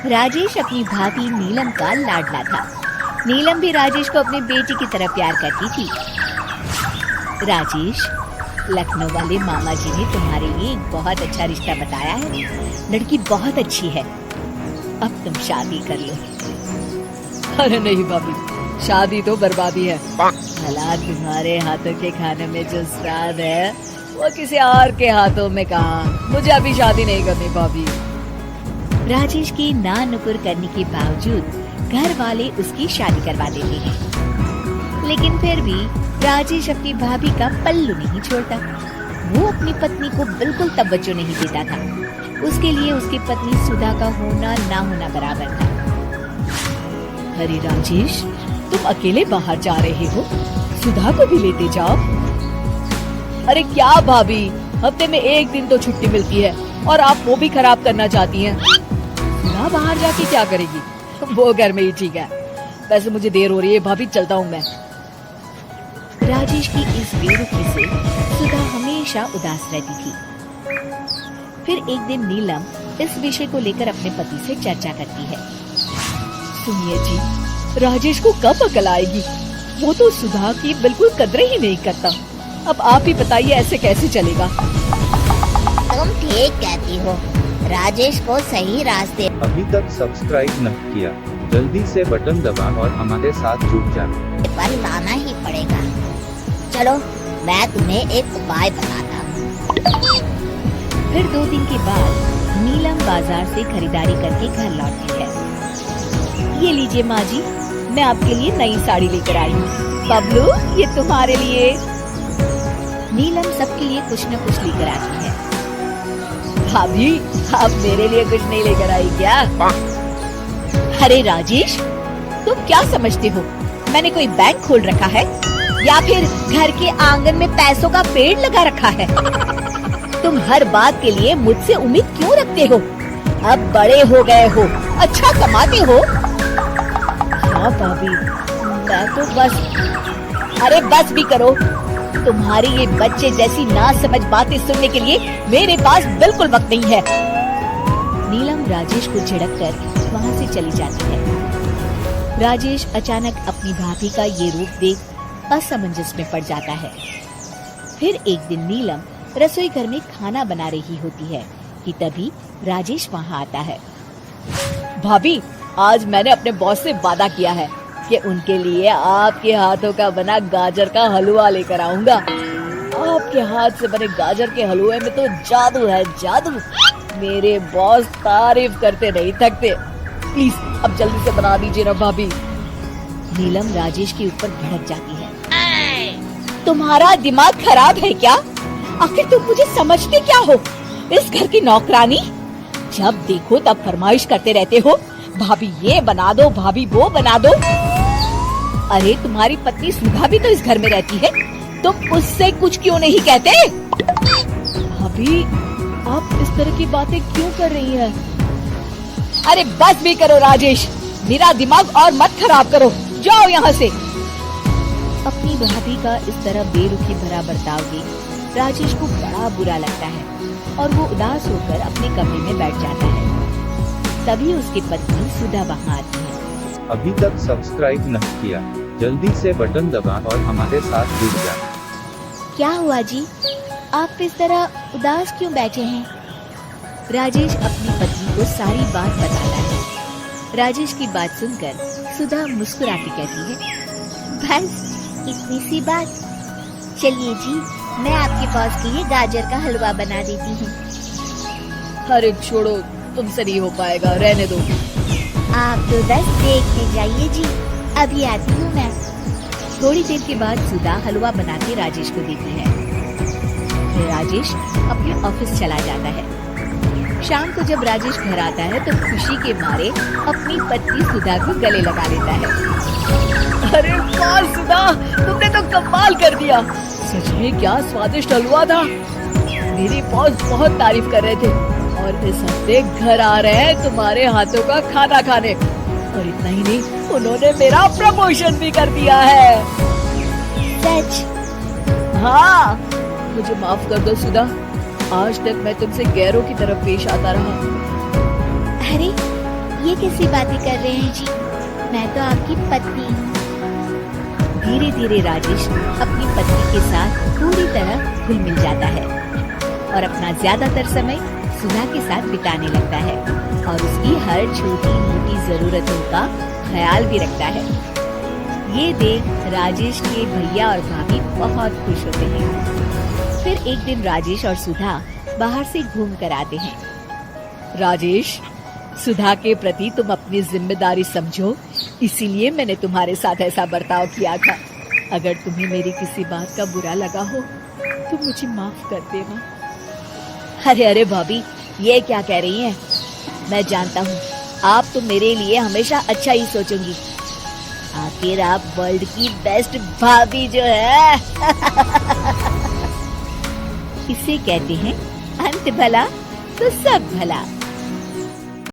राजेश अपनी भाभी नीलम का लाडला था। नीलम भी राजेश को अपने बेटी की तरह प्यार करती थी। राजेश, लखनऊ वाले मामा जी ने तुम्हारे लिए एक बहुत अच्छा रिश्ता बताया है। लड़की बहुत अच्छी है, अब तुम शादी कर लो। अरे नहीं भाभी, शादी तो बर्बादी है। भला तुम्हारे हाथों के खाने में जो स्वाद है वो किसी और के हाथों में कहाँ। मुझे अभी शादी नहीं करनी भाभी। राजेश की ना नुकुर करने के बावजूद घर वाले उसकी शादी करवा देते हैं, लेकिन फिर भी राजेश अपनी भाभी का पल्लू नहीं छोड़ता। वो अपनी पत्नी को बिल्कुल तवज्जो नहीं देता था। उसके लिए उसकी पत्नी सुधा का होना ना होना बराबर था। अरे राजेश, तुम अकेले बाहर जा रहे हो, सुधा को भी लेते जाओ। अरे क्या भाभी, हफ्ते में एक दिन तो छुट्टी मिलती है और आप वो भी खराब करना चाहती हैं। सुधा बाहर जाके क्या करेगी, वो घर में ही ठीक है। वैसे मुझे देर हो रही है भाभी, चलता हूँ मैं। राजेश की इस बेरुखी से सुधा हमेशा उदास रहती थी। फिर एक दिन नीलम इस विषय को लेकर अपने पति से चर्चा करती है। सुनिए जी, राजेश को कब अकल आएगी? वो तो सुधा की बिल्कुल कदर ही नहीं करता। अब आप ही बताइए ऐसे कैसे चलेगा? तुम ठीक कहती हो, राजेश को सही रास्ते। अभी तक सब्सक्राइब न किया, जल्दी से बटन दबा और हमारे साथ जुड़ जा। पर लाना ही पड़ेगा। चलो मैं तुम्हें एक उपाय बताता हूँ। फिर 2 दिन के बाद नीलम बाजार से खरीदारी करके घर लौटती है। ये लीजिए माँ जी, मैं आपके लिए नई साड़ी लेकर आई हूँ। बबलू, ये तुम्हारे लिए। नीलम सबके लिए कुछ न कुछ लेकर आती है। भाभी, आप मेरे लिए कुछ नहीं लेकर आई क्या? अरे राजेश, तुम क्या समझते हो, मैंने कोई बैंक खोल रखा है या फिर घर के आंगन में पैसों का पेड़ लगा रखा है? तुम हर बात के लिए मुझसे उम्मीद क्यों रखते हो? अब बड़े हो गए हो, अच्छा कमाते हो। हाँ भाभी, मैं तो बस। अरे बस भी करो, तुम्हारी ये बच्चे जैसी नासमझ बातें सुनने के लिए मेरे पास बिल्कुल वक्त नहीं है। नीलम राजेश को झिड़क कर वहाँ से चली जाती है। राजेश अचानक अपनी भाभी का ये रूप देख असमंजस में पड़ जाता है। फिर एक दिन नीलम रसोई घर में खाना बना रही होती है कि तभी राजेश वहाँ आता है। भाभी, आज मैंने अपने बॉस से वादा किया है कि उनके लिए आपके हाथों का बना गाजर का हलवा लेकर आऊंगा। आपके हाथ से बने गाजर के हलवे में तो जादू है, जादू। मेरे बॉस तारीफ करते नहीं थकते। प्लीज अब जल्दी से बना दीजिए ना भाभी। नीलम राजेश के ऊपर भड़क जाती है। तुम्हारा दिमाग खराब है क्या? आखिर तुम मुझे समझते क्या हो? इस घर की नौकरानी? जब देखो तब फरमाइश करते रहते हो, भाभी ये बना दो, भाभी वो बना दो। अरे तुम्हारी पत्नी सुधा भी तो इस घर में रहती है, तुम उससे कुछ क्यों नहीं कहते? भाभी, आप इस तरह की बातें क्यों कर रही हैं? अरे बस भी करो राजेश, मेरा दिमाग और मत खराब करो, जाओ यहाँ से। अपनी भाभी का इस तरह बेरुखी भरा बर्ताव देख राजेश को बड़ा बुरा लगता है और वो उदास होकर अपने कमरे में बैठ जाता है। तभी उसकी पत्नी सुधा वहाँ आती है। अभी तक सब्सक्राइब न किया, जल्दी से बटन दबा और हमारे साथ जुड़ जा। क्या हुआ जी, आप इस तरह उदास क्यों बैठे हैं? राजेश अपनी पत्नी को सारी बात बताता है। राजेश की बात सुनकर सुधा मुस्कुराती कहती है, बस इतनी सी बात। चलिए जी, मैं आपके बॉस के लिए गाजर का हलवा बना देती हूँ। अरे छोड़ो, तुमसे नहीं हो पाएगा, रहने दो। आप तो बस देखते जाइए जी, अभी आती हूँ मैं। थोड़ी देर के बाद सुधा हलवा बना के राजेश को देती है। फिर राजेश अपने ऑफिस चला जाता है। शाम को जब राजेश घर आता है तो खुशी के मारे अपनी पत्नी सुधा को गले लगा लेता है। अरे वाह सुधा, तुमने तो कमाल कर दिया। सच में क्या स्वादिष्ट हलवा था। मेरी बॉस बहुत तारीफ कर रहे थे और इस हफ्ते घर आ रहे हैं तुम्हारे हाथों का खाना खाने। और इतना ही नहीं, उन्होंने मेरा प्रमोशन भी कर दिया है। सच? हाँ, मुझे माफ कर दो सुधा, आज तक मैं तुमसे गैरों की तरफ पेश आता रहा। अरे ये कैसी बातें कर रहे हैं जी? मैं तो आपकी पत्नी हूँ। धीरे धीरे राजेश अपनी पत्नी के साथ पूरी तरह घुल मिल जाता है और अपना ज्यादातर समय सुधा के साथ बिताने लगता है और उसकी हर छोटी मोटी जरूरतों का ख्याल भी रखता है। ये देख राजेश के भैया और भाभी बहुत खुश होते हैं। फिर एक दिन राजेश और सुधा बाहर से घूम कर आते हैं। राजेश, सुधा के प्रति तुम अपनी जिम्मेदारी समझो, इसीलिए मैंने तुम्हारे साथ ऐसा बर्ताव किया था। अगर तुम्हें मेरी किसी बात का बुरा लगा हो तो मुझे माफ कर देना। अरे अरे भाभी, ये क्या कह रही हैं? मैं जानता हूँ आप तो मेरे लिए हमेशा अच्छा ही सोचोगी। आखिर आप वर्ल्ड की बेस्ट भाभी जो है। इसे कहते हैं अंत भला तो सब भला।